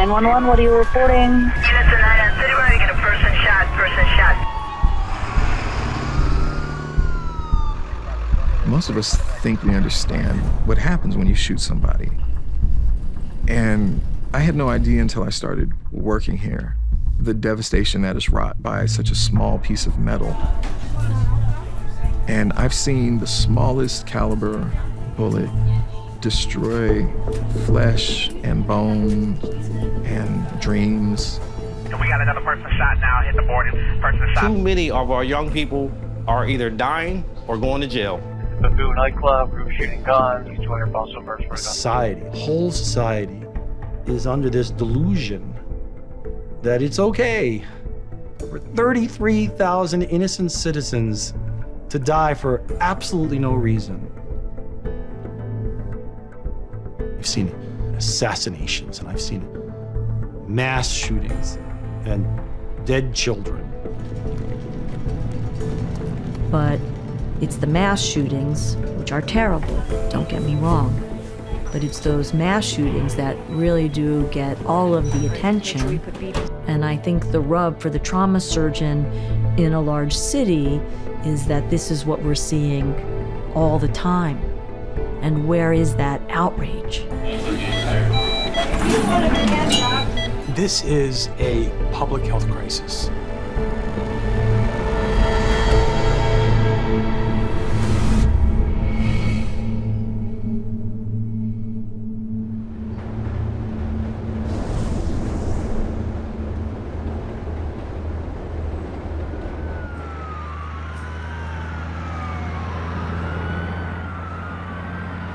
911, what are you reporting? Units in 9 City, we're going to get a person shot, Most of us think we understand what happens when you shoot somebody. And I had no idea until I started working here, the devastation that is wrought by such a small piece of metal. And I've seen the smallest caliber bullet destroy flesh and bone and dreams. We got another person shot now, hit the board, person shot. Too many of our young people are either dying or going to jail. The Boo nightclub, group shooting guns, 200 also burst for a gun. Society, whole society is under this delusion that it's okay for 33,000 innocent citizens to die for absolutely no reason. I've seen assassinations, and I've seen mass shootings and dead children. But it's the mass shootings, which are terrible, don't get me wrong, but it's those mass shootings that really do get all of the attention. And I think the rub for the trauma surgeon in a large city is that this is what we're seeing all the time. And where is that outrage? This is a public health crisis.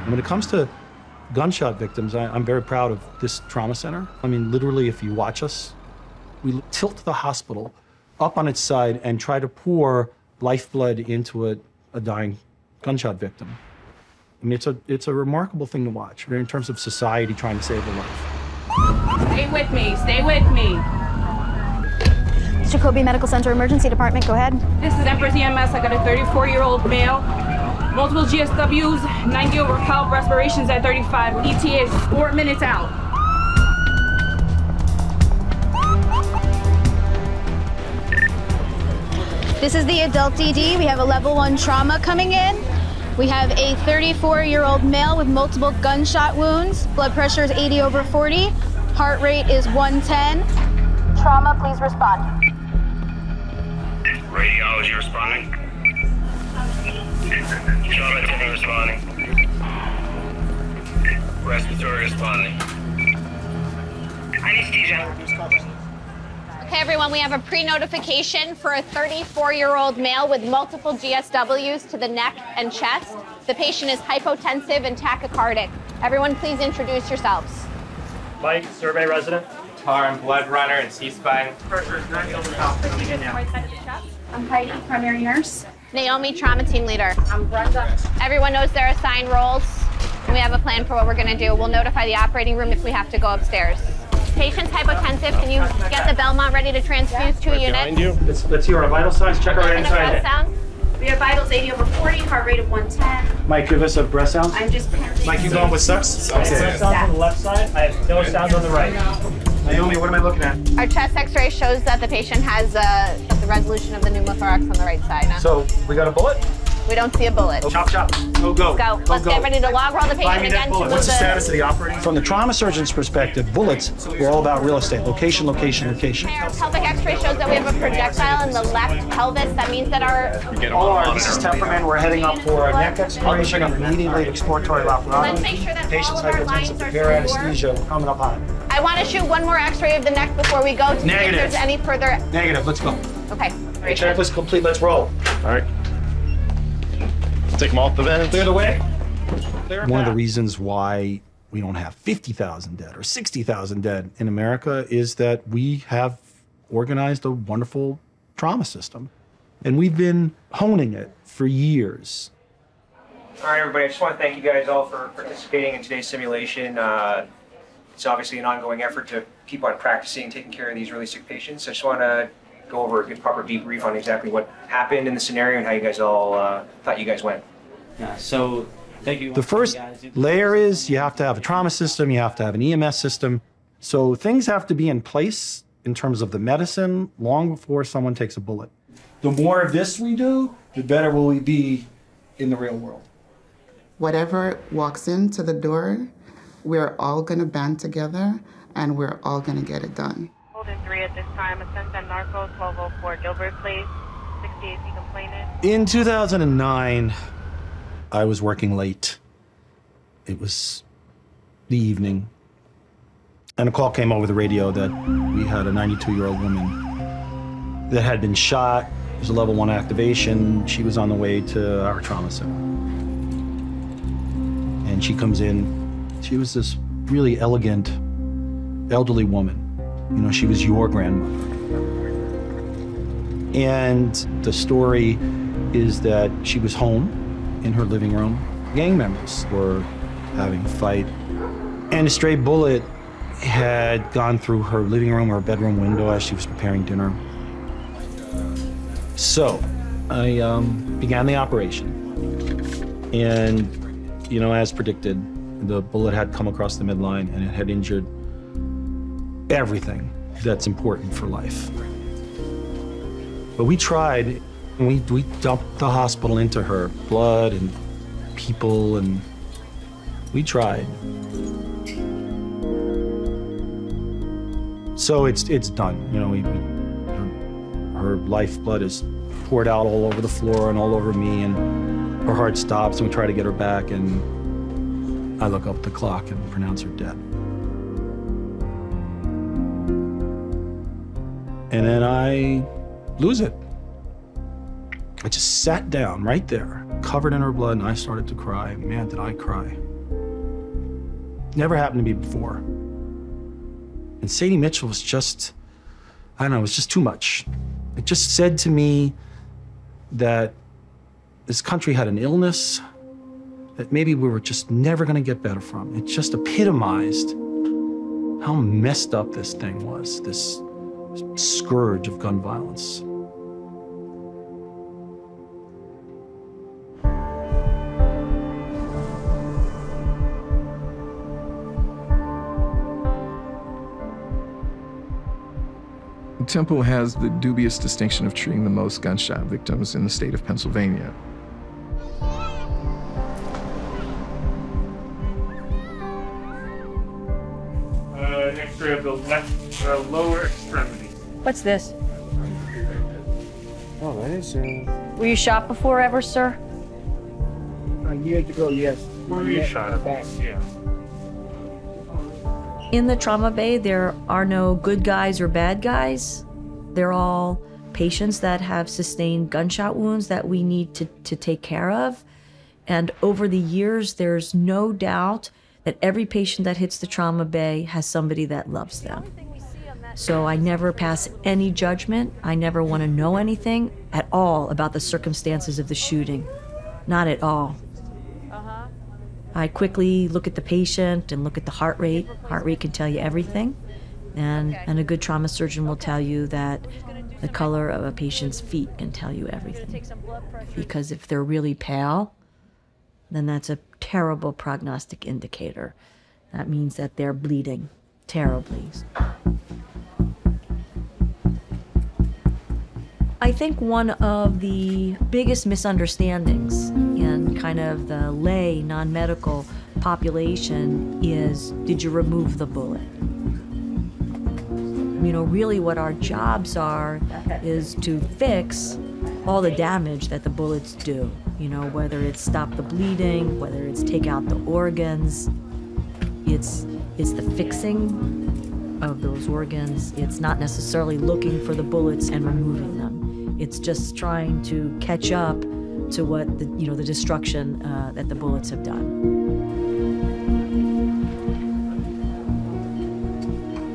When it comes to gunshot victims, I'm very proud of this trauma center. I mean, literally, if you watch us, we tilt the hospital up on its side and try to pour lifeblood into a dying gunshot victim. I mean, it's a remarkable thing to watch in terms of society trying to save a life. Stay with me, stay with me. Jacoby Medical Center Emergency Department, go ahead. This is Empress EMS. I got a 34-year-old male. Multiple GSWs, 90 over help, respirations at 35. ETA is 4 minutes out. This is the adult DD. We have a level 1 trauma coming in. We have a 34-year-old male with multiple gunshot wounds. Blood pressure is 80 over 40. Heart rate is 110. Trauma, please respond. Radiology responding. Trauma attending responding. Respiratory responding. Anesthesia. Okay, everyone, we have a pre-notification for a 34-year-old male with multiple GSWs to the neck and chest. The patient is hypotensive and tachycardic. Everyone, please introduce yourselves. Mike, survey resident. Tar and blood runner and C-spine. I'm Heidi, primary nurse. Naomi, trauma team leader. I'm Brenda. Everyone knows their assigned roles, and we have a plan for what we're gonna do. We'll notify the operating room if we have to go upstairs. Patient's hypotensive. Can you get the Belmont ready to transfuse 2 units? Let's hear our vital signs. Check our Breath inside. sound. We have vitals 80 over 40, heart rate of 110. Mike, give us a breath sound. I'm just Mike, you going with sucks? Okay. Breath sounds on the left side. I have no sounds on the right. Naomi, what am I looking at? Our chest x-ray shows that the patient has the resolution of the pneumothorax on the right side now. So, we got a bullet? We don't see a bullet. Chop, chop. Go, go. Let's go. Let's get ready to log roll the patient again. What's the status of the operating? From the trauma surgeon's perspective, bullets were all about real estate, location, location, location. Our pelvic x-ray shows that we have a projectile in the left pelvis. That means that This is temperament. We're heading up for a neck exploration and immediately exploratory laparotomy. Let's make sure that Patient's all of our lines hypotensive, are severe secure. anesthesia. We're coming up on it. I want to shoot one more x-ray of the neck before we go to see if there's any further. Negative. Let's go. Okay. Checklist complete. Let's roll. All right. Take them off the vent. Clear the way. One of the reasons why we don't have 50,000 dead or 60,000 dead in America is that we have organized a wonderful trauma system. And we've been honing it for years. All right, everybody, I just want to thank you guys all for participating in today's simulation. It's obviously an ongoing effort to keep on practicing taking care of these really sick patients. I just want to go over a good proper debrief on exactly what happened in the scenario and how you guys all thought you guys went. Yeah, so thank you. The first layer is you have to have a trauma system, you have to have an EMS system. So things have to be in place in terms of the medicine long before someone takes a bullet. The more of this we do, the better will we be in the real world. Whatever walks into the door, we're all gonna band together and we're all gonna get it done. Holden 3 at this time, Ascent Narco 1204 Gilbert, please. 68 complainant. In 2009, I was working late. It was the evening. And a call came over the radio that we had a 92-year-old woman that had been shot. It was a level 1 activation. She was on the way to our trauma center. And she comes in. She was this really elegant, elderly woman. You know, she was your grandmother. And the story is that she was home in her living room. Gang members were having a fight. And a stray bullet had gone through her living room or bedroom window as she was preparing dinner. So I began the operation. And, you know, as predicted, the bullet had come across the midline and it had injured everything that's important for life. But we tried, and we dumped the hospital into her, blood and people, and we tried. So it's done. You know, her lifeblood is poured out all over the floor and all over me, and her heart stops, and we try to get her back, and I look up at the clock and pronounce her dead. And then I lose it. I just sat down right there, covered in her blood, and I started to cry. Man, did I cry. Never happened to me before. And Sadie Mitchell was just, I don't know, it was just too much. It just said to me that this country had an illness that maybe we were just never gonna get better from. It just epitomized how messed up this thing was, this scourge of gun violence. Temple has the dubious distinction of treating the most gunshot victims in the state of Pennsylvania. X-ray of the left lower extremity. What's this? Oh, that is. Were you shot before ever, sir? Years ago, yes. We shot it back, yeah. In the trauma bay, there are no good guys or bad guys. They're all patients that have sustained gunshot wounds that we need to take care of. And over the years, there's no doubt that every patient that hits the trauma bay has somebody that loves them. So I never pass any judgment. I never want to know anything at all about the circumstances of the shooting. Not at all. I quickly look at the patient and look at the heart rate. Heart rate can tell you everything. And a good trauma surgeon will tell you that the color of a patient's feet can tell you everything. Because if they're really pale, then that's a terrible prognostic indicator. That means that they're bleeding terribly. I think one of the biggest misunderstandings in kind of the lay, non-medical population is, did you remove the bullet? You know, really what our jobs are is to fix all the damage that the bullets do. You know, whether it's stop the bleeding, whether it's take out the organs, it's the fixing of those organs. It's not necessarily looking for the bullets and removing them. It's just trying to catch up to what the destruction that the bullets have done.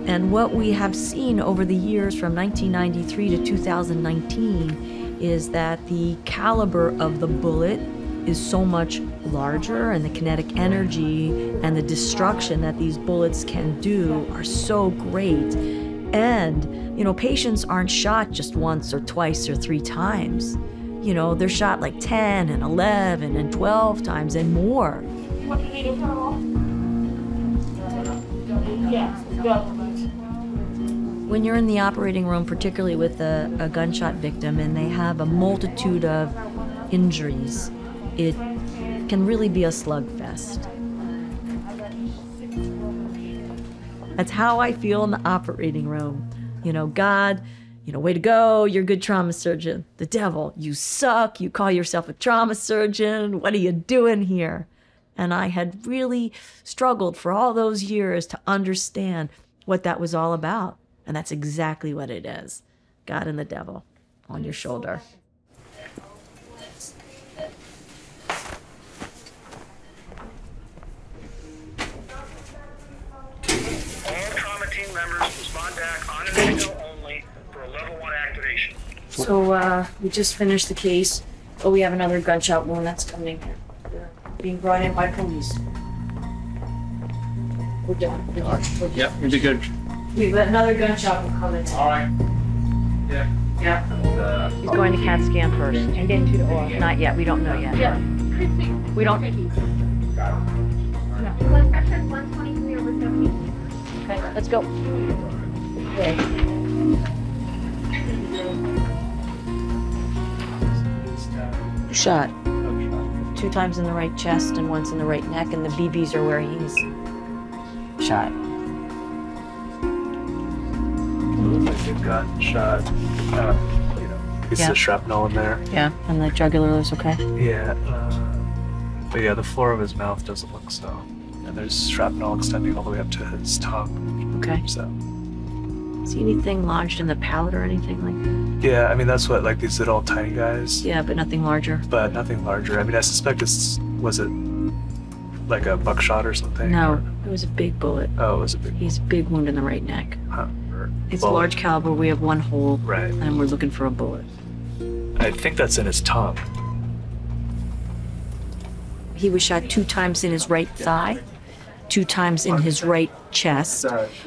And what we have seen over the years from 1993 to 2019 is that the caliber of the bullet is so much larger, and the kinetic energy and the destruction that these bullets can do are so great. And, you know, patients aren't shot just once or twice or 3 times. You know, they're shot like 10 and 11 and 12 times and more. Yes, go. When you're in the operating room, particularly with a gunshot victim, and they have a multitude of injuries, it can really be a slugfest. That's how I feel in the operating room. You know, God, you know, way to go, you're a good trauma surgeon. The devil, you suck, you call yourself a trauma surgeon, what are you doing here? And I had really struggled for all those years to understand what that was all about. And that's exactly what it is. God and the devil on your shoulder. All trauma team members respond back on an video only for a level 1 activation. So we just finished the case, but we have another gunshot wound that's coming in. Being brought in by police. We're done. Yep, you'll be good. We've got another gunshot will come in. All right. Yeah. Yeah. He's going to CAT scan first. And then to the OR. Not yet. We don't know yet. Yeah. We don't. Blood pressure is 123 over 70. Okay, let's go. Okay. Shot. 2 times in the right chest and once in the right neck, and the BBs are where he's shot. Looks like you've got shot. You know, piece of shrapnel in there. Yeah, and the jugular is okay? Yeah, but yeah, the floor of his mouth doesn't look so. And there's shrapnel extending all the way up to his tongue. Okay. So. See anything lodged in the palate or anything like that? Yeah, I mean, that's what, like, these little tiny guys. Yeah, but nothing larger. But nothing larger. I mean, I suspect was it like a buckshot or something? No, it was a big bullet. Oh, it was a big He's a big wound in the right neck. Huh. It's a large caliber. We have 1 hole. Right. And we're looking for a bullet. I think that's in his tongue. He was shot 2 times in his right thigh, 2 times in his right chest.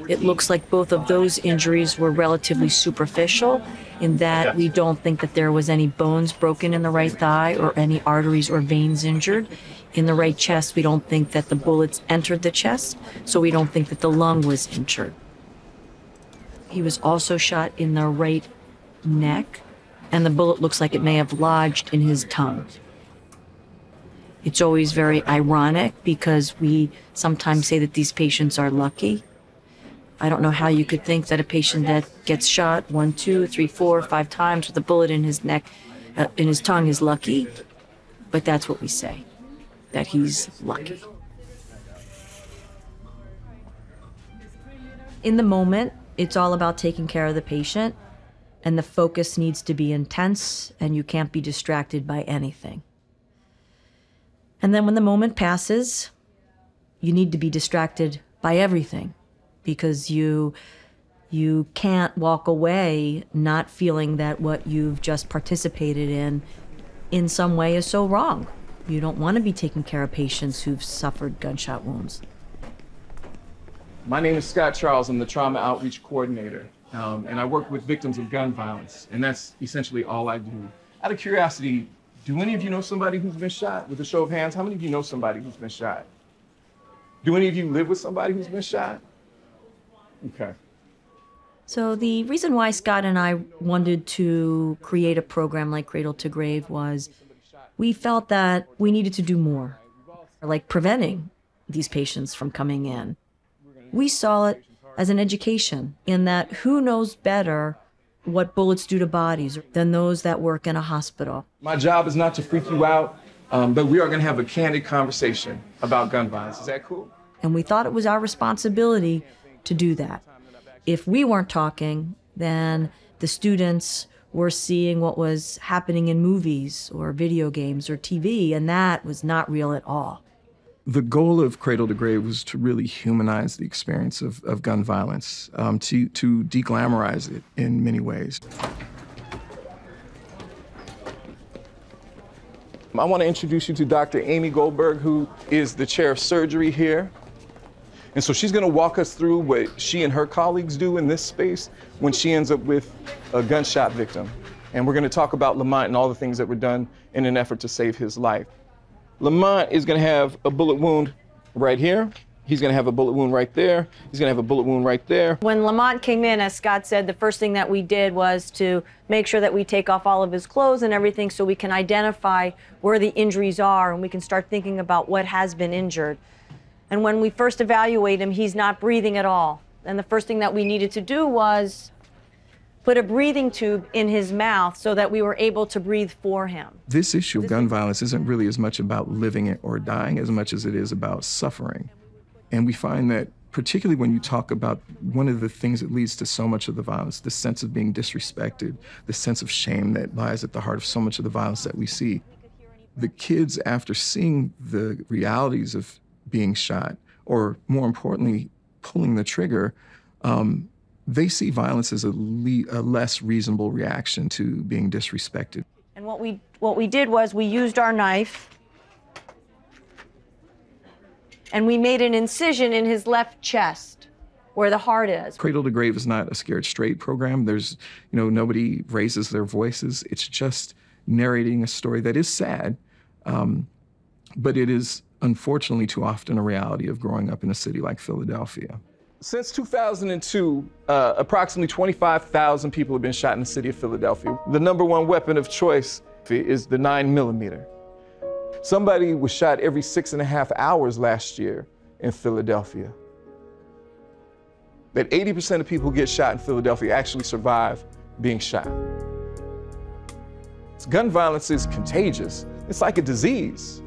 It looks like both of those injuries were relatively superficial in that we don't think that there was any bones broken in the right thigh or any arteries or veins injured. In the right chest, we don't think that the bullets entered the chest, so we don't think that the lung was injured. He was also shot in the right neck, and the bullet looks like it may have lodged in his tongue. It's always very ironic because we sometimes say that these patients are lucky. I don't know how you could think that a patient that gets shot 1, 2, 3, 4, 5 times with a bullet in his neck, in his tongue is lucky, but that's what we say, that he's lucky. In the moment, it's all about taking care of the patient, and the focus needs to be intense, and you can't be distracted by anything. And then when the moment passes, you need to be distracted by everything because you can't walk away not feeling that what you've just participated in some way is so wrong. You don't want to be taking care of patients who've suffered gunshot wounds. My name is Scott Charles. I'm the Trauma Outreach Coordinator, and I work with victims of gun violence, and that's essentially all I do. Out of curiosity, do any of you know somebody who's been shot? With a show of hands, how many of you know somebody who's been shot? Do any of you live with somebody who's been shot? Okay. So the reason why Scott and I wanted to create a program like Cradle to Grave was we felt that we needed to do more, like preventing these patients from coming in. We saw it as an education in that who knows better what bullets do to bodies than those that work in a hospital. My job is not to freak you out, but we are going to have a candid conversation about gun violence. Is that cool? And we thought it was our responsibility to do that. If we weren't talking, then the students were seeing what was happening in movies or video games or TV, and that was not real at all. The goal of Cradle to Grave was to really humanize the experience of gun violence, to de-glamorize it in many ways. I want to introduce you to Dr. Amy Goldberg, who is the chair of surgery here. And so she's going to walk us through what she and her colleagues do in this space when she ends up with a gunshot victim. And we're going to talk about Lamont and all the things that were done in an effort to save his life. Lamont is going to have a bullet wound right here, He's gonna have a bullet wound right there. He's gonna have a bullet wound right there. When Lamont came in, as Scott said, the first thing that we did was to make sure that we take off all of his clothes and everything so we can identify where the injuries are and we can start thinking about what has been injured. And when we first evaluate him, he's not breathing at all. And the first thing that we needed to do was put a breathing tube in his mouth so that we were able to breathe for him. This issue of gun violence isn't really as much about living or dying as much as it is about suffering. And we find that particularly when you talk about one of the things that leads to so much of the violence, the sense of being disrespected, the sense of shame that lies at the heart of so much of the violence that we see, the kids, after seeing the realities of being shot, or more importantly, pulling the trigger, they see violence as a less reasonable reaction to being disrespected. And what we did was we used our knife and we made an incision in his left chest where the heart is. Cradle to Grave is not a Scared Straight program. There's, nobody raises their voices. It's just narrating a story that is sad, but it is unfortunately too often a reality of growing up in a city like Philadelphia. Since 2002, approximately 25,000 people have been shot in the city of Philadelphia. The #1 weapon of choice is the 9mm. Somebody was shot every 6.5 hours last year in Philadelphia. That 80% of people who get shot in Philadelphia actually survive being shot. Gun violence is contagious. It's like a disease.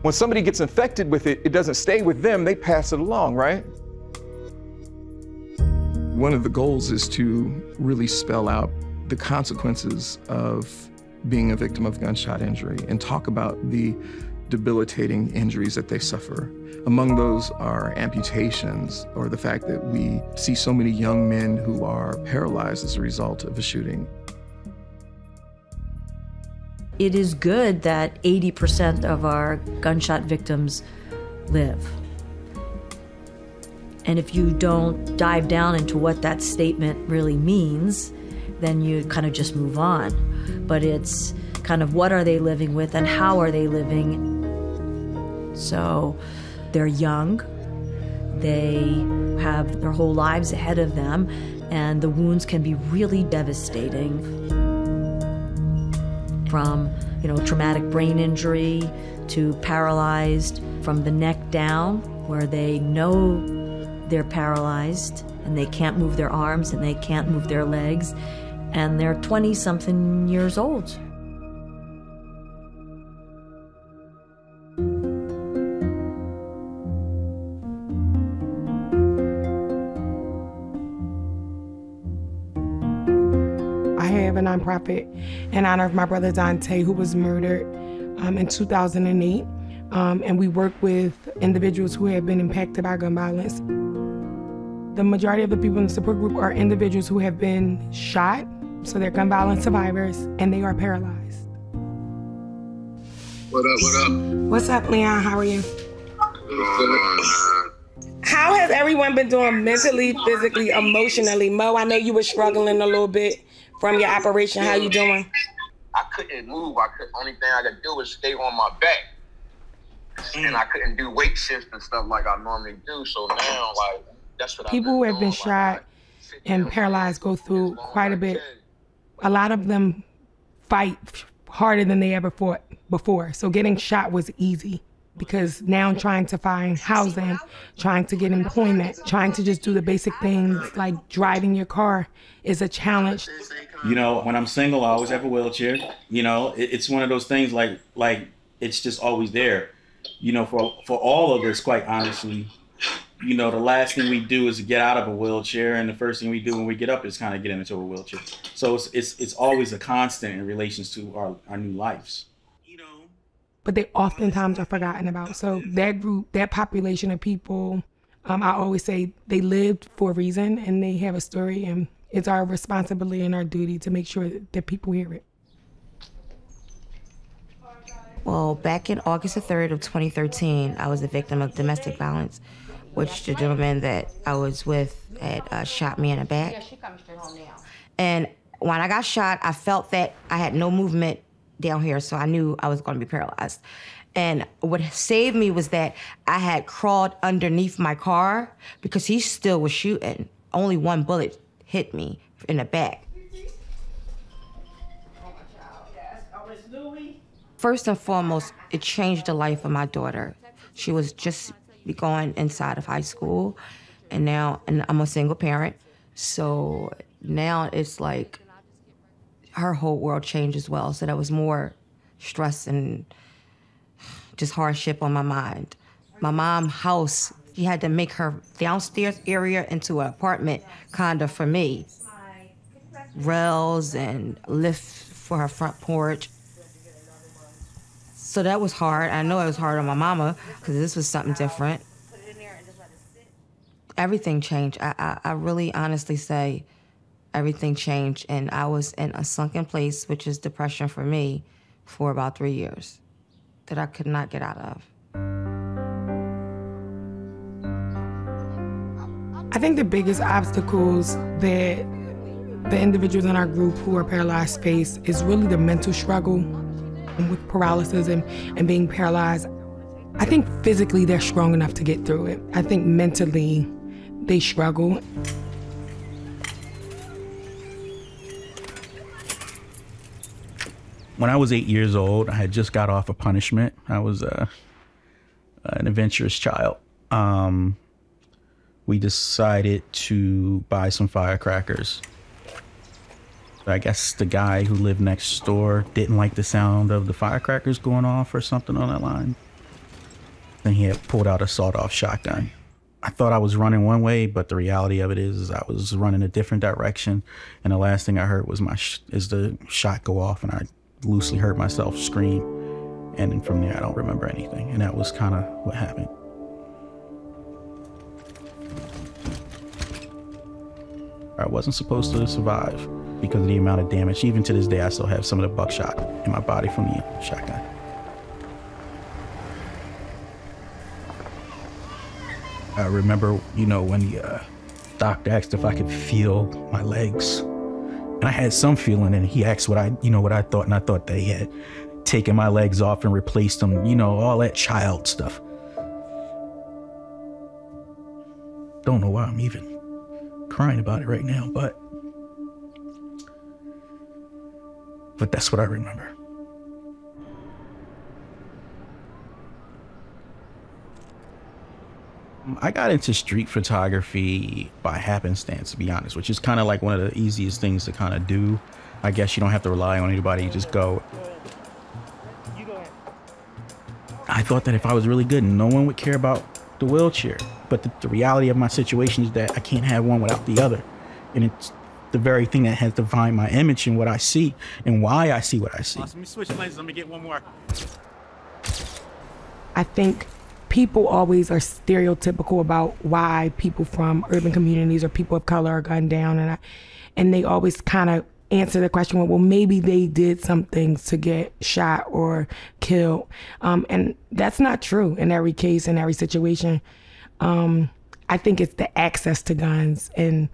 When somebody gets infected with it, it doesn't stay with them, they pass it along, right? One of the goals is to really spell out the consequences of being a victim of gunshot injury and talk about the debilitating injuries that they suffer. Among those are amputations, or the fact that we see so many young men who are paralyzed as a result of a shooting. It is good that 80% of our gunshot victims live. And if you don't dive down into what that statement really means, then you kind of just move on. But it's kind of what are they living with and how are they living. So they're young, they have their whole lives ahead of them, and the wounds can be really devastating. From, traumatic brain injury to paralyzed from the neck down, where they know they're paralyzed and they can't move their arms and they can't move their legs, and they're 20-something years old. I have a nonprofit in honor of my brother Dante, who was murdered in 2008. And we work with individuals who have been impacted by gun violence. The majority of the people in the support group are individuals who have been shot, so they're gun violence survivors, and they are paralyzed. What up? What's up, Leon? How are you? How has everyone been doing mentally, physically, emotionally? Mo, I know you were struggling a little bit from your operation. How you doing? I couldn't move. Only thing I could do was stay on my back. And I couldn't do weight shifts and stuff like I normally do. So now, that's what people who have been shot and paralyzed go through quite a bit. A lot of them fight harder than they ever fought before. So getting shot was easy, because now trying to find housing, trying to get employment, trying to just do the basic things like driving your car is a challenge. When I'm single, I always have a wheelchair. It's one of those things like it's just always there. For all of us, quite honestly, the last thing we do is get out of a wheelchair, and the first thing we do when we get up is kind of get into a wheelchair. So it's always a constant in relations to our new lives. But they oftentimes are forgotten about. So that group, that population of people, I always say they lived for a reason and they have a story, and it's our responsibility and our duty to make sure that people hear it. Well, back in August the 3rd of 2013, I was the victim of domestic violence, which the gentleman that I was with had shot me in the back. And when I got shot, I felt that I had no movement down here, so I knew I was going to be paralyzed. And what saved me was that I had crawled underneath my car because he still was shooting. Only one bullet hit me in the back. First and foremost, it changed the life of my daughter. She was just going inside of high school, and I'm a single parent. So now it's like her whole world changed as well. So there was more stress and just hardship on my mind. My mom's house, she had to make her downstairs area into an apartment kinda for me. Rails and lift for her front porch. So that was hard. I know it was hard on my mama because this was something different. Everything changed. I really honestly say everything changed, and I was in a sunken place, which is depression for me, for about 3 years that I could not get out of. I think the biggest obstacles that the individuals in our group who are paralyzed face is really the mental struggle with paralysis and being paralyzed. I think physically they're strong enough to get through it. I think mentally they struggle. When I was 8 years old, I had just got off of punishment. I was an adventurous child. We decided to buy some firecrackers. I guess the guy who lived next door didn't like the sound of the firecrackers going off or something on that line. Then he had pulled out a sawed-off shotgun. I thought I was running one way, but the reality of it is I was running a different direction. And the last thing I heard was the shot go off, and I loosely heard myself scream. And then from there, I don't remember anything. And that was kind of what happened. I wasn't supposed to survive because of the amount of damage. Even to this day, I still have some of the buckshot in my body from the shotgun. I remember, when the doctor asked if I could feel my legs. And I had some feeling, and he asked what I thought, and I thought they had taken my legs off and replaced them, all that child stuff. Don't know why I'm even crying about it right now, but that's what I remember. I got into street photography by happenstance, to be honest, which is kind of like one of the easiest things to kind of do. I guess you don't have to rely on anybody, you just go. I thought that if I was really good, no one would care about the wheelchair. But the reality of my situation is that I can't have one without the other. And it's the very thing that has defined my image and what I see and why I see what I see. Let me switch lenses, let me get one more. I think people always are stereotypical about why people from urban communities or people of color are gunned down, and they always kind of answer the question, well, maybe they did something to get shot or killed, and that's not true in every case, in every situation. I think it's the access to guns, and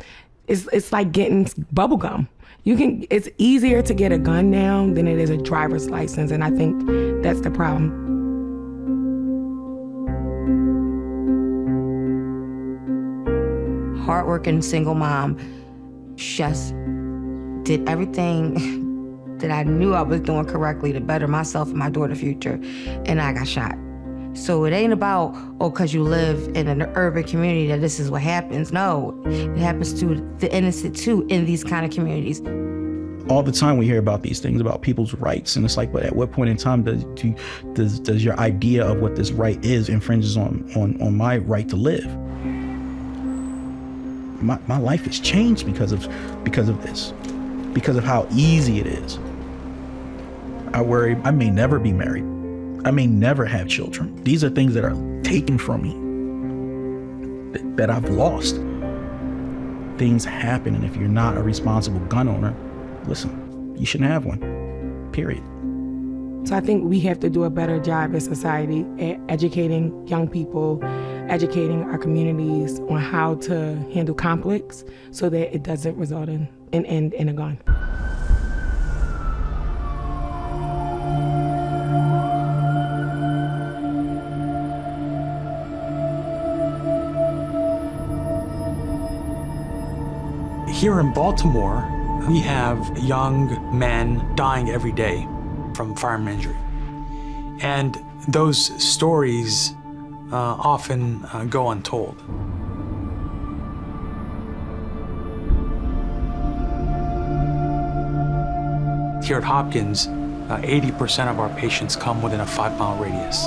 it's like getting bubble gum. It's easier to get a gun now than it is a driver's license, and I think that's the problem. Hardworking single mom, just did everything that I knew I was doing correctly to better myself and my daughter's future, and I got shot. So it ain't about, because you live in an urban community that this is what happens. No, it happens to the innocent too in these kind of communities. All the time we hear about these things, about people's rights, and it's like, but at what point in time does your idea of what this right is infringes on my right to live? My life has changed because of this, because of how easy it is. I worry I may never be married. I may never have children. These are things that are taken from me, that I've lost. Things happen, and if you're not a responsible gun owner, listen, you shouldn't have one, period. So I think we have to do a better job as society at educating young people, educating our communities on how to handle conflicts so that it doesn't result in a gun. Here in Baltimore, we have young men dying every day from firearm injury. And those stories often go untold. Here at Hopkins, 80% of our patients come within a 5-mile radius.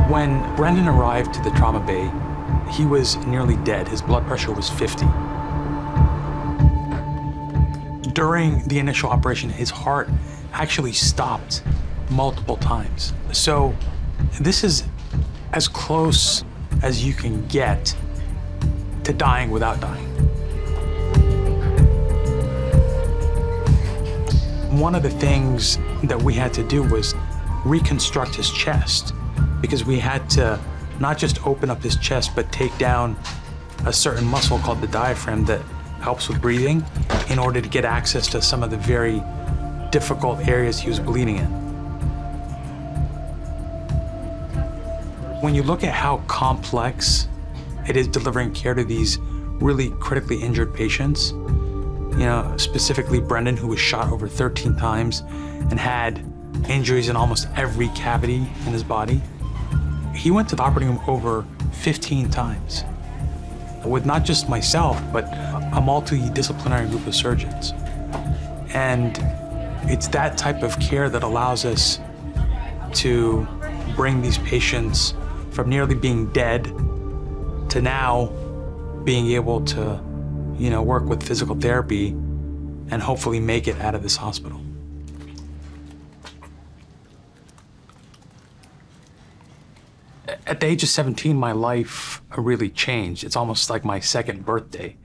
When Brendan arrived to the trauma bay, he was nearly dead. His blood pressure was 50. During the initial operation, his heart actually stopped multiple times. So this is as close as you can get to dying without dying. One of the things that we had to do was reconstruct his chest, because we had to not just open up his chest, but take down a certain muscle called the diaphragm that helps with breathing in order to get access to some of the very difficult areas he was bleeding in. When you look at how complex it is delivering care to these really critically injured patients, you know, specifically Brendan, who was shot over 13 times and had injuries in almost every cavity in his body. He went to the operating room over 15 times with not just myself, but a multidisciplinary group of surgeons. And it's that type of care that allows us to bring these patients from nearly being dead to now being able to, you know, work with physical therapy and hopefully make it out of this hospital. At the age of 17, my life really changed. It's almost like my second birthday,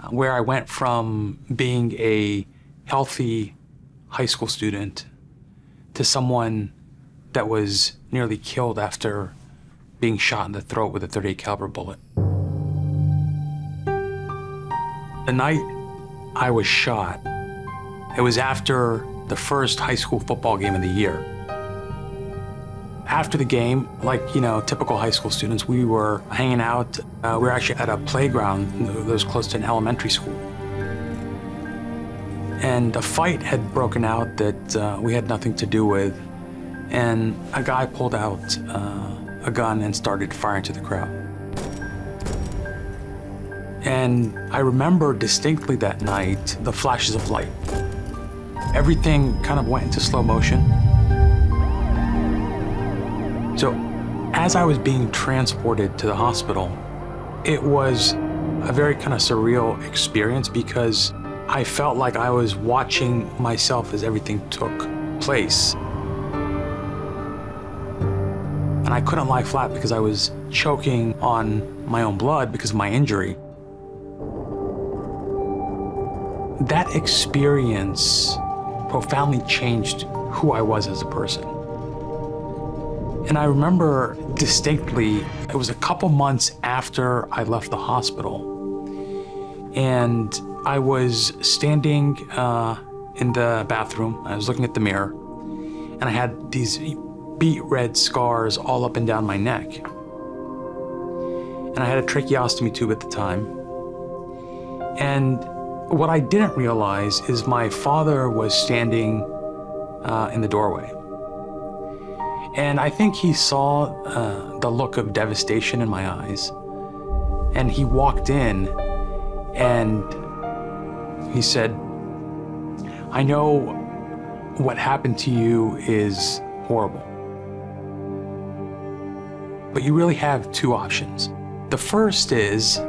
where I went from being a healthy high school student to someone that was nearly killed after being shot in the throat with a .38 caliber bullet. The night I was shot, it was after the first high school football game of the year. After the game, like, you know, typical high school students, we were hanging out. We were actually at a playground that was close to an elementary school. And a fight had broken out that we had nothing to do with. And a guy pulled out a gun and started firing to the crowd. And I remember distinctly that night the flashes of light. Everything kind of went into slow motion. So as I was being transported to the hospital, it was a very kind of surreal experience because I felt like I was watching myself as everything took place. And I couldn't lie flat because I was choking on my own blood because of my injury. That experience profoundly changed who I was as a person. And I remember distinctly, it was a couple months after I left the hospital. And I was standing in the bathroom. I was looking at the mirror. And I had these beet red scars all up and down my neck. And I had a tracheostomy tube at the time. And what I didn't realize is my father was standing in the doorway. And I think he saw the look of devastation in my eyes. And he walked in and he said, "I know what happened to you is horrible, but you really have two options. The first is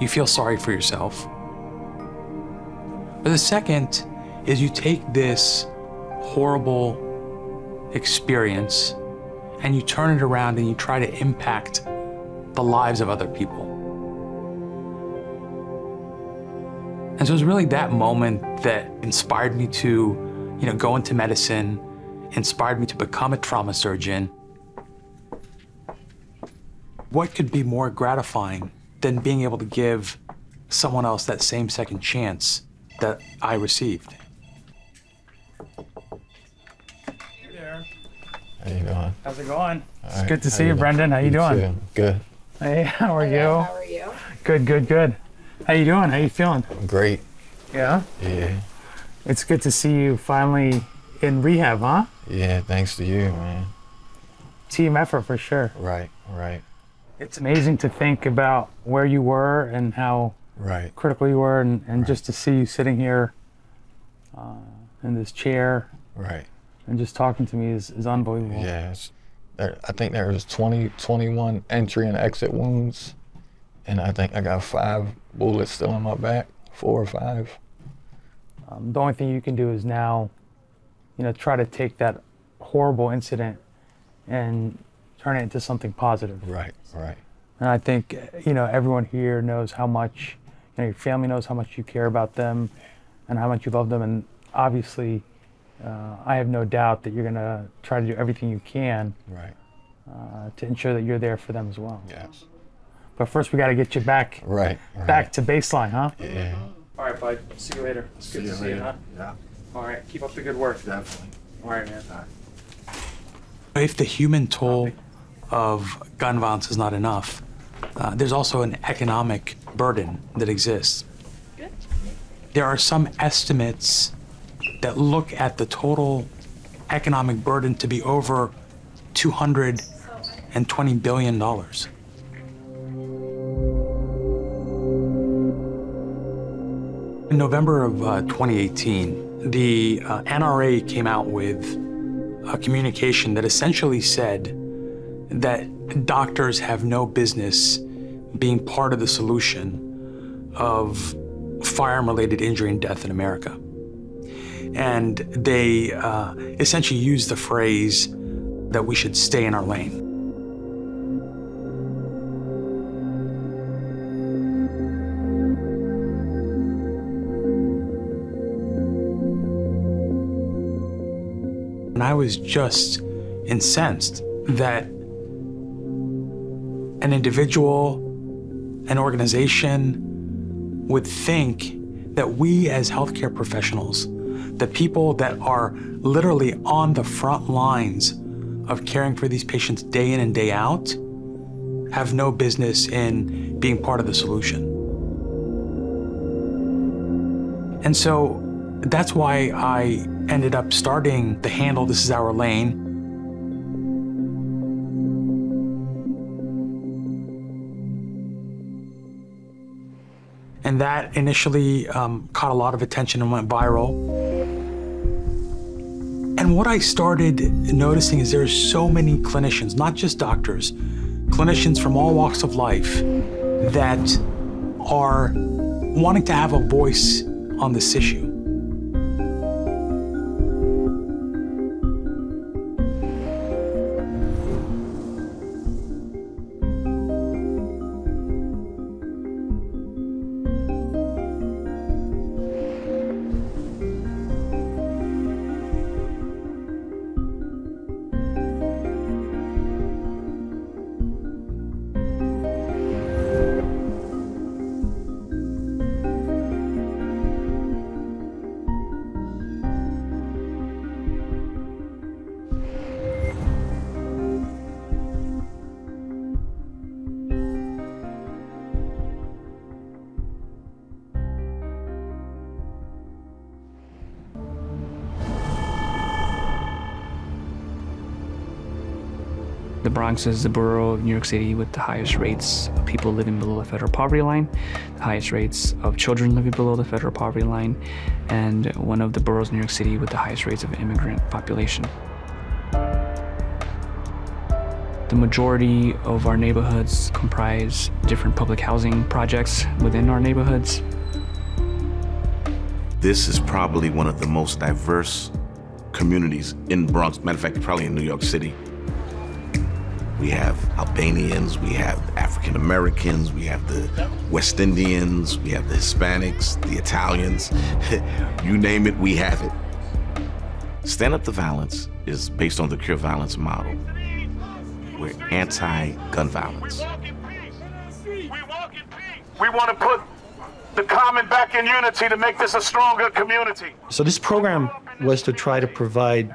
you feel sorry for yourself. But the second is you take this horrible experience and you turn it around and you try to impact the lives of other people." And so it was really that moment that inspired me to, you know, go into medicine, inspired me to become a trauma surgeon. What could be more gratifying than being able to give someone else that same second chance that I received? How you doing? How's it going? All It's right. good to How see you, doing? Brendan. How you doing? Too. Good. Hey, how are you? How are you? Good, good, good. How you doing? How you feeling? Great. Yeah? Yeah. It's good to see you finally in rehab, huh? Yeah, thanks to you, man. Team effort for sure. Right, right. It's amazing to think about where you were and how critical you were, and just to see you sitting here in this chair. Right. And just talking to me is unbelievable. Yeah, I think there was 21 entry and exit wounds, and I think I got 5 bullets still in my back, 4 or 5. The only thing you can do is now, try to take that horrible incident and turn it into something positive. Right, right. And I think, everyone here knows how much, your family knows how much you care about them and how much you love them. And obviously, I have no doubt that you're going to try to do everything you can to ensure that you're there for them as well. Yes. But first, we got to get you back back to baseline, huh? Yeah. All right, bud. See you later. It's good to see you, huh? Yeah. All right. Keep up the good work. Definitely. All right, man. If the human toll of gun violence is not enough, there's also an economic burden that exists. Good. There are some estimates that look at the total economic burden to be over $220 billion. In November of 2018, the NRA came out with a communication that essentially said that doctors have no business being part of the solution of firearm-related injury and death in America. And they essentially used the phrase that we should stay in our lane. And I was just incensed that an individual, an organization would think that we as healthcare professionals, the people that are literally on the front lines of caring for these patients day in and day out, have no business in being part of the solution. And so that's why I ended up starting the handle, This Is Our Lane. And that initially caught a lot of attention and went viral. And what I started noticing is there's so many clinicians, not just doctors, clinicians from all walks of life that are wanting to have a voice on this issue. The Bronx is the borough of New York City with the highest rates of people living below the federal poverty line, the highest rates of children living below the federal poverty line, and one of the boroughs in New York City with the highest rates of immigrant population. The majority of our neighborhoods comprise different public housing projects within our neighborhoods. This is probably one of the most diverse communities in Bronx, matter of fact, probably in New York City. We have Albanians, we have African Americans, we have the West Indians, we have the Hispanics, the Italians. You name it, we have it. Stand Up to Violence is based on the Cure Violence model. We're anti-gun violence. We want to put the common back in unity to make this a stronger community. So this program was to try to provide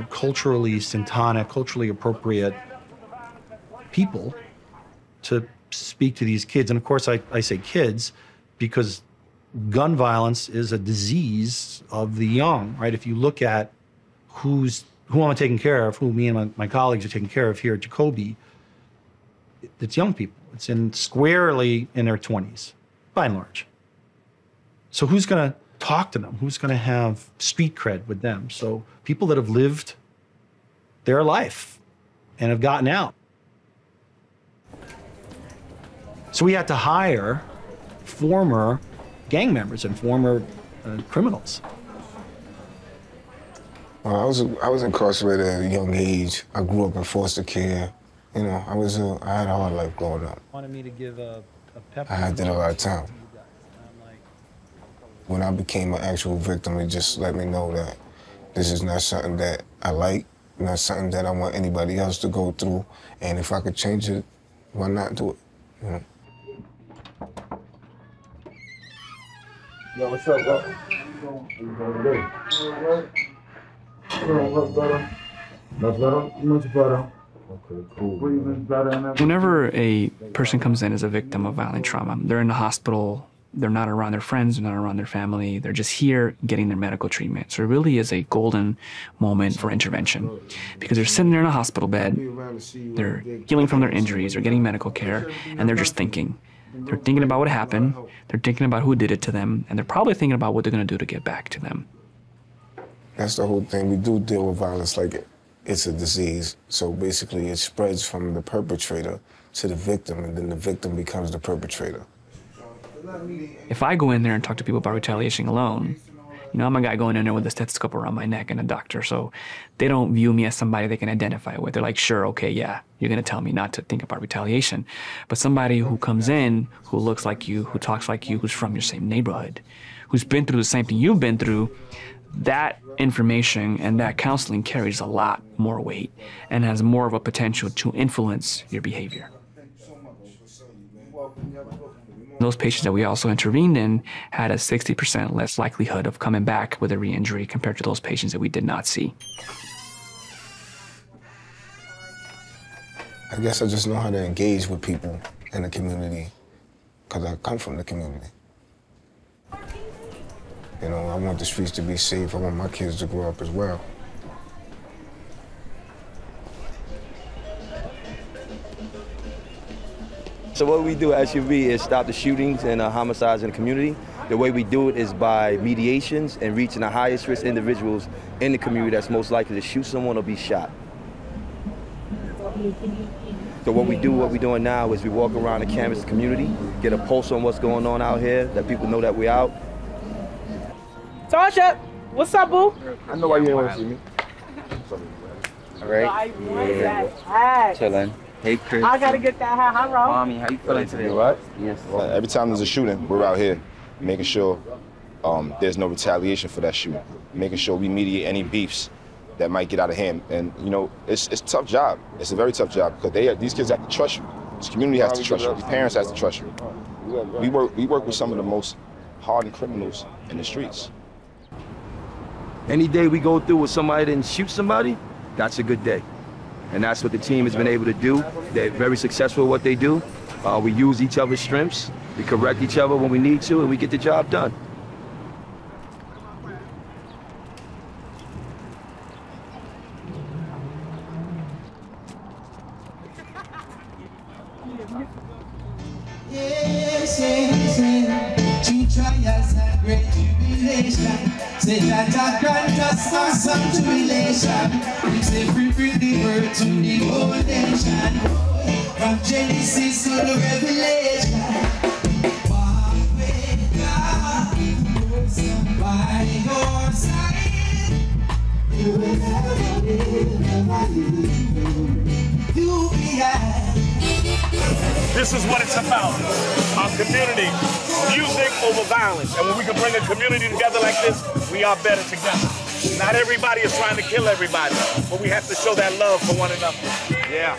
culturally syntonic, culturally appropriate people to speak to these kids, and of course I say kids because gun violence is a disease of the young, right? If you look at who I'm taking care of, who me and my colleagues are taking care of here at Jacoby, it's young people. It's squarely in their 20s, by and large. So who's going to talk to them? Who's going to have street cred with them? So people that have lived their life and have gotten out. So we had to hire former gang members and former criminals. Well, I was incarcerated at a young age. I grew up in foster care. You know, I had a hard life growing up. Wanted me to give a pep. I did a lot of time. When I became an actual victim, it just let me know that this is not something that I like, not something that I want anybody else to go through. And if I could change it, why not do it? You know? Yo, what's up, bro? How you doing today? Much better? Much better? Much better. Okay, cool. Breathing better and everything. Whenever a person comes in as a victim of violent trauma, they're in the hospital, they're not around their friends, they're not around their family, they're just here getting their medical treatment. So it really is a golden moment for intervention because they're sitting there in a hospital bed, they're healing from their injuries, they're getting medical care, and they're just thinking. They're thinking about what happened, they're thinking about who did it to them, and they're probably thinking about what they're going to do to get back to them. That's the whole thing. We do deal with violence like it's a disease. So basically it spreads from the perpetrator to the victim, and then the victim becomes the perpetrator. If I go in there and talk to people about retaliation alone, you know, I'm a guy going in there with a stethoscope around my neck and a doctor, so they don't view me as somebody they can identify with. They're like, sure, okay, yeah, you're going to tell me not to think about retaliation. But somebody who comes in, who looks like you, who talks like you, who's from your same neighborhood, who's been through the same thing you've been through, that information and that counseling carries a lot more weight and has more of a potential to influence your behavior. Those patients that we also intervened in had a 60% less likelihood of coming back with a re-injury compared to those patients that we did not see. I guess I just know how to engage with people in the community because I come from the community. You know, I want the streets to be safe. I want my kids to grow up as well. So what we do at SUV is stop the shootings and homicides in the community. The way we do it is by mediations and reaching the highest risk individuals in the community that's most likely to shoot someone or be shot. So what we're doing now is we walk around and canvass the community, get a pulse on what's going on out here, that people know that we're out. Tasha, what's up, boo? I know why you didn't want to see me. All right. Yeah. Chilling. Hey, Chris. I gotta get that hat. Hi, Ron. Mommy, how you feeling today? You right? Yes. Every time there's a shooting, we're out here making sure there's no retaliation for that shooting, making sure we mediate any beefs that might get out of hand. And you know, it's a tough job. It's a very tough job because these kids have to trust you. This community has to trust you. These parents have to trust you. We work with some of the most hardened criminals in the streets. Any day we go through with somebody that didn't shoot somebody, that's a good day. And that's what the team has been able to do. They're very successful at what they do. We use each other's strengths. We correct each other when we need to, and we get the job done. Say that I grant us awesome tribulation. We say free bring the word to the whole nation. From Genesis to the Revelation. Walk with God by your side. You will never live. You be This is what it's about. Our community, music over violence. And when we can bring a community together like this, we are better together. Not everybody is trying to kill everybody, but we have to show that love for one another. Yeah.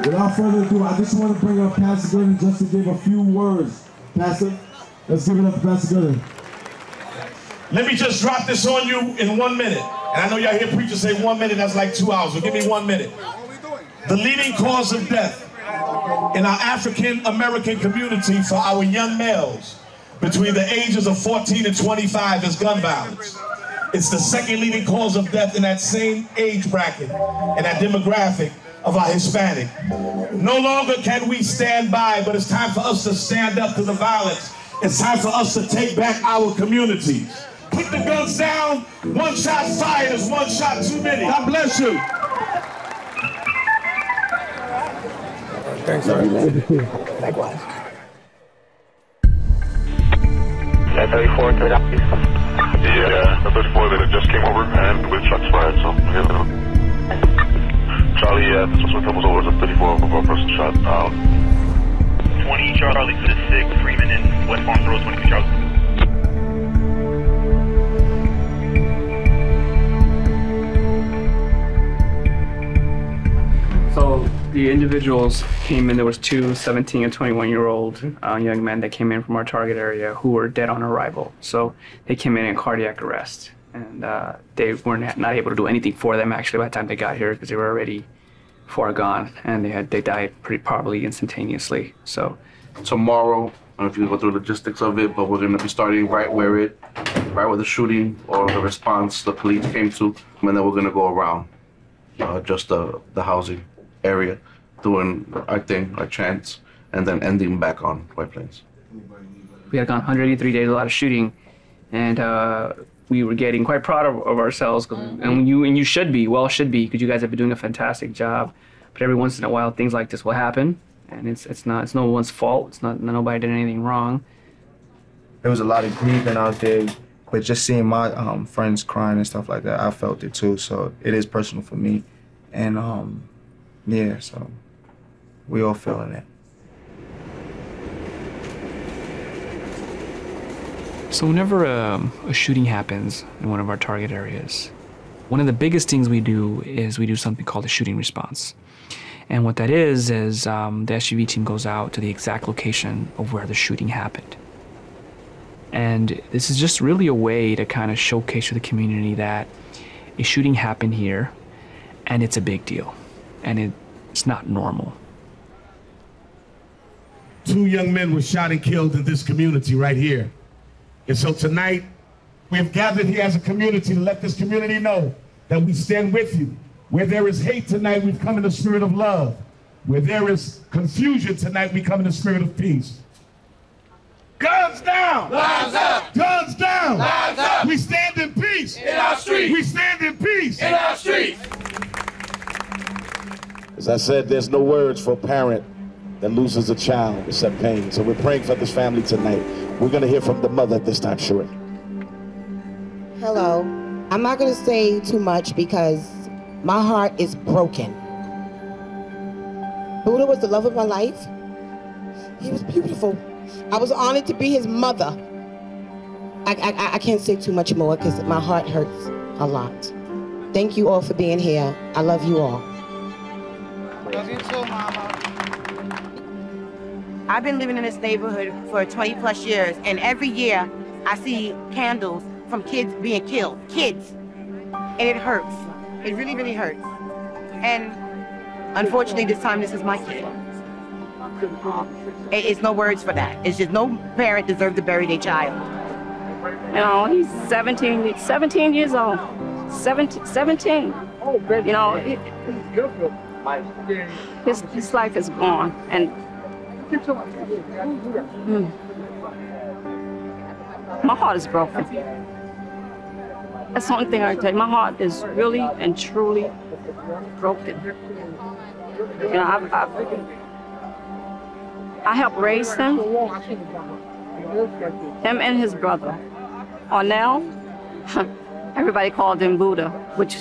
Without further ado, I just want to bring up Pastor Gooden just to give a few words. Pastor, let's give it up to Pastor Gooden. Let me just drop this on you in 1 minute. And I know y'all hear preachers say 1 minute, that's like 2 hours. So give me 1 minute. The leading cause of death in our African American community for our young males between the ages of 14 and 25 is gun violence. It's the second leading cause of death in that same age bracket and that demographic of our Hispanic. No longer can we stand by, but it's time for us to stand up to the violence. It's time for us to take back our communities. Put the guns down. One shot fired is one shot too many. God bless you. Thanks, man. Likewise. Yeah, the 34 that just came over and with shots fired, so Charlie, this was over the 34 of our person shot. 20 Charlie to the 6, Freeman and West Farm Road, 22 Charlie. So the individuals came in. There was two 17 and 21-year-old young men that came in from our target area who were dead on arrival. So they came in cardiac arrest, and they were not able to do anything for them actually by the time they got here because they were already far gone, and they died pretty probably instantaneously. So tomorrow, I don't know if you can go through the logistics of it, but we're going to be starting right where the shooting or the response the police came to, and then we're going to go around just the housing area, doing our thing, our chants, and then ending back on White Plains. we had gone 183 days without a shooting, and we were getting quite proud of ourselves, and you should be, because you guys have been doing a fantastic job. But every once in a while, things like this will happen, and it's no one's fault. It's not nobody did anything wrong. There was a lot of grieving out there, but just seeing my friends crying and stuff like that, I felt it too. So it is personal for me, and yeah, so we all feeling it. So whenever a shooting happens in one of our target areas, one of the biggest things we do is we do something called a shooting response. And what that is the SUV team goes out to the exact location of where the shooting happened. And this is just really a way to kind of showcase to the community that a shooting happened here, and it's a big deal, and it's not normal. 2 young men were shot and killed in this community right here. And so tonight, we have gathered here as a community to let this community know that we stand with you. Where there is hate tonight, we've come in the spirit of love. Where there is confusion tonight, we come in the spirit of peace. Guns down! Lives up! Guns down! Lives up! We stand in peace! In our streets! We stand in peace! In our streets! As I said, there's no words for a parent that loses a child except pain. So we're praying for this family tonight. We're going to hear from the mother this time, Sheree. Hello. I'm not going to say too much because my heart is broken. Buddha was the love of my life. He was beautiful. I was honored to be his mother. I can't say too much more because my heart hurts a lot. Thank you all for being here. I love you all. Love you too, Mama. I've been living in this neighborhood for 20 plus years, and every year I see candles from kids being killed, kids. And it hurts. It really, really hurts. And unfortunately this time this is my kid. It's no words for that. It's just no parent deserves to bury their child. You know, he's 17 years old. 17. You know, his life is gone. And my heart is broken. That's the only thing I can tell you. My heart is really and truly broken. You know, I helped raise him and his brother. Now, everybody called him Buddha, which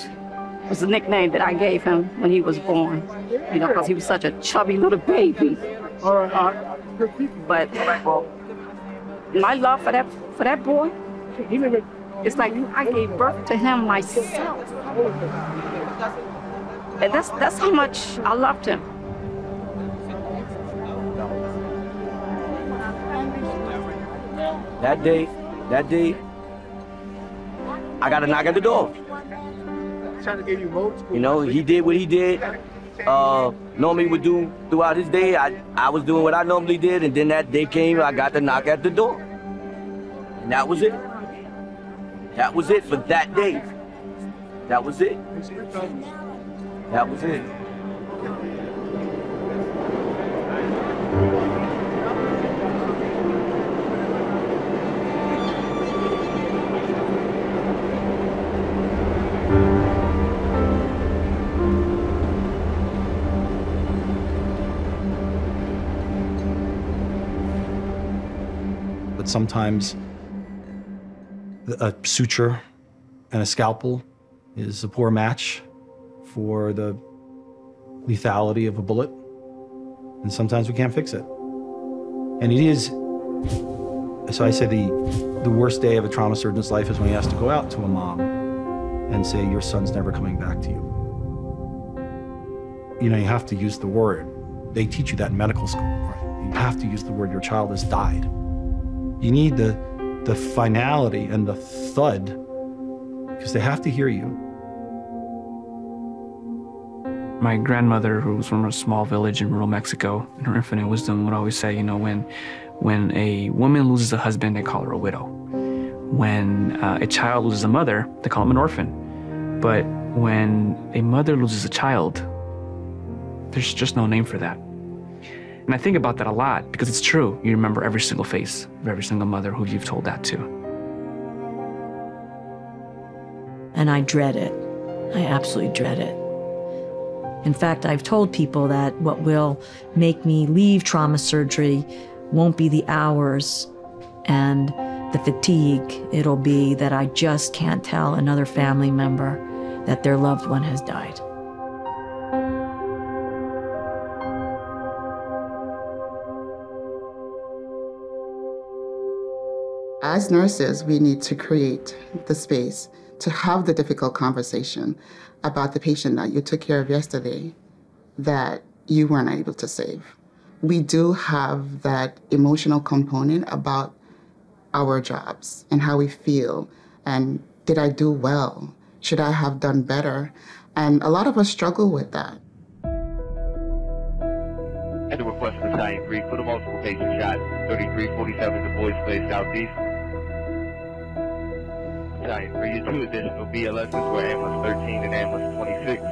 was the nickname that I gave him when he was born. You know, because he was such a chubby little baby. But my love for that boy, it's like I gave birth to him myself. And that's how much I loved him. That day, I got a knock at the door. You know, he did what he did. normally would do throughout his day. I was doing what I normally did, and then that day came, I got the knock at the door. And that was it. That was it for that day. That was it. That was it. But sometimes a suture and a scalpel is a poor match for the lethality of a bullet. And sometimes we can't fix it. And it is, so I say the worst day of a trauma surgeon's life is when he has to go out to a mom and say, your son's never coming back to you. You know, you have to use the word. They teach you that in medical school, right? You have to use the word, your child has died. You need the finality and the thud, because they have to hear you. My grandmother, who was from a small village in rural Mexico, in her infinite wisdom, would always say, you know, when a woman loses a husband, they call her a widow. When a child loses a mother, they call him an orphan. But when a mother loses a child, there's just no name for that. And I think about that a lot because it's true. You remember every single face of every single mother who you've told that to. And I dread it. I absolutely dread it. In fact, I've told people that what will make me leave trauma surgery won't be the hours and the fatigue. It'll be that I just can't tell another family member that their loved one has died. As nurses, we need to create the space to have the difficult conversation about the patient that you took care of yesterday that you weren't able to save. We do have that emotional component about our jobs and how we feel, and did I do well? Should I have done better? And a lot of us struggle with that. At the request of Battalion 3, for the multiple patient shot, 3347 Du Bois Place Southeast. Battalion 3, your 2 additional BLSs were ambulance 13 and ambulance 26.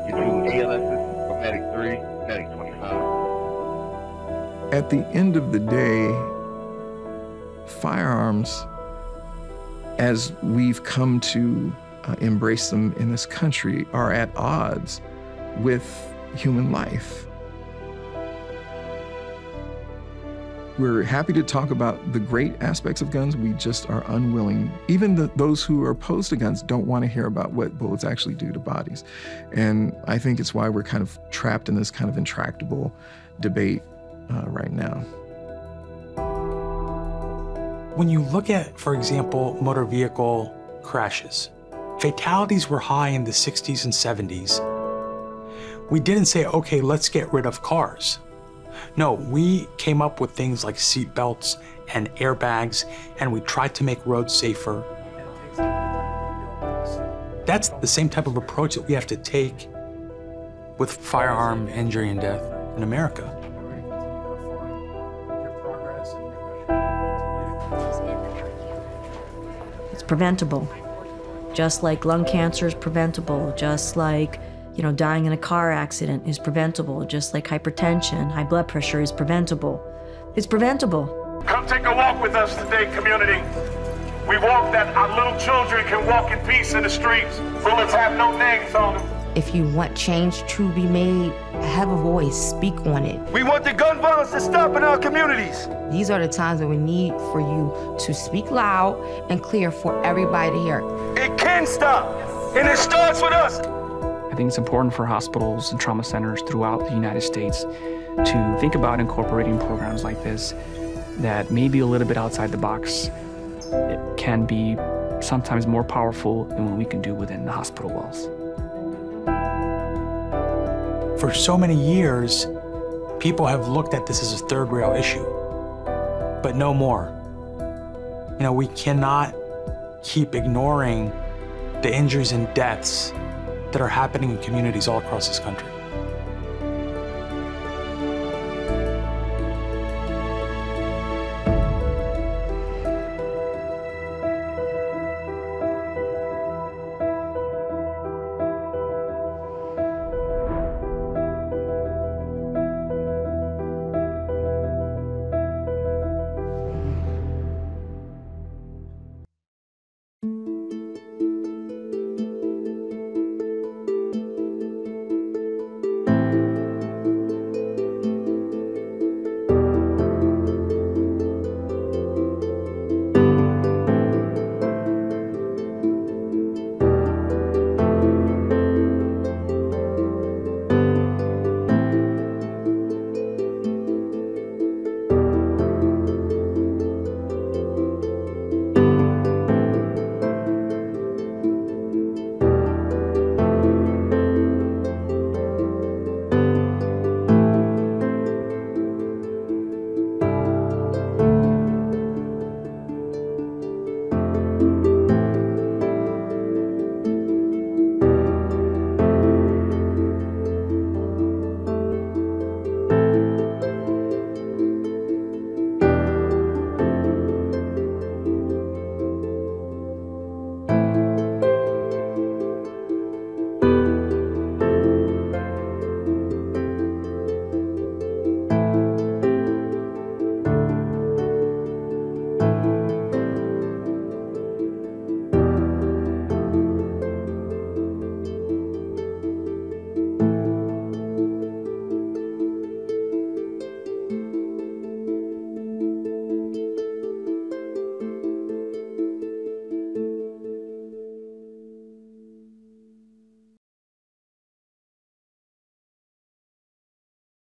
Your 2 ALSs were medic 3, medic 25. At the end of the day, firearms, as we've come to embrace them in this country, are at odds with human life. We're happy to talk about the great aspects of guns. We just are unwilling. Even those who are opposed to guns don't want to hear about what bullets actually do to bodies. And I think it's why we're kind of trapped in this kind of intractable debate right now. When you look at, for example, motor vehicle crashes, fatalities were high in the 60s and 70s. We didn't say, okay, let's get rid of cars. No, we came up with things like seat belts and airbags, and we tried to make roads safer. That's the same type of approach that we have to take with firearm injury and death in America. It's preventable. Just like lung cancer is preventable, just like dying in a car accident is preventable, just like hypertension, high blood pressure is preventable. It's preventable. Come take a walk with us today, community. We walk that our little children can walk in peace in the streets. Bullets have no names on them. If you want change to be made, have a voice, speak on it. We want the gun violence to stop in our communities. These are the times that we need for you to speak loud and clear for everybody to hear. It can stop, and it starts with us. I think it's important for hospitals and trauma centers throughout the United States to think about incorporating programs like this that may be a little bit outside the box. It can be sometimes more powerful than what we can do within the hospital walls. For so many years, people have looked at this as a third rail issue, but no more. We cannot keep ignoring the injuries and deaths that are happening in communities all across this country.